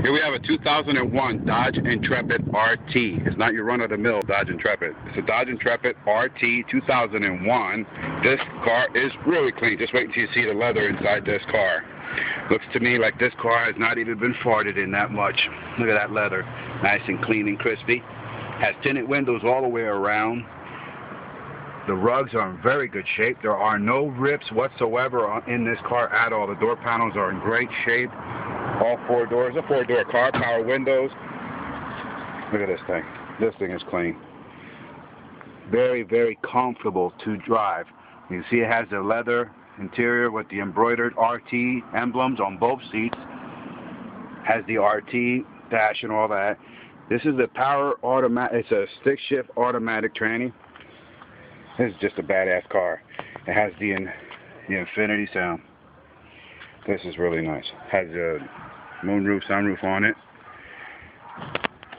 Here we have a 2001 Dodge Intrepid RT. It's not your run-of-the-mill Dodge Intrepid. It's a Dodge Intrepid RT 2001. This car is really clean. Just wait until you see the leather inside this car. Looks to me like this car has not even been farted in that much. Look at that leather. Nice and clean and crispy. Has tinted windows all the way around. The rugs are in very good shape. There are no rips whatsoever in this car at all. The door panels are in great shape. All four doors. A four-door car, power windows. Look at this thing. This thing is clean. Very, very comfortable to drive. You can see it has the leather interior with the embroidered RT emblems on both seats. Has the RT dash and all that. This is a power automatic. It's a stick shift automatic tranny. This is just a badass car. It has the Infinity sound. This is really nice. Has a moonroof, sunroof on it.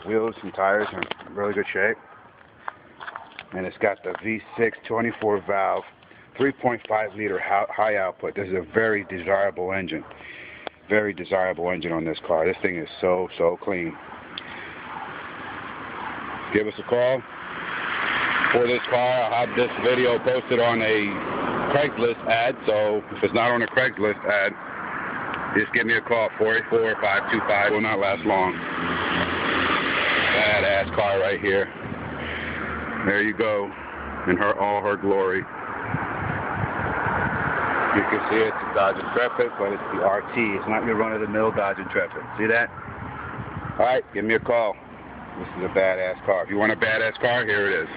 Wheels and tires are in really good shape. And it's got the V6 24 valve, 3.5 liter high output. This is a very desirable engine. Very desirable engine on this car. This thing is so clean. Give us a call. For this car, I'll have this video posted on a Craigslist ad, so if it's not on a Craigslist ad, just give me a call, 484-525. Will not last long. Badass car right here. There you go, in all her glory. You can see it's a Dodge Intrepid, but it's the RT. It's not your run-of-the-mill Dodge Intrepid. See that? All right, give me a call. This is a badass car. If you want a badass car, here it is.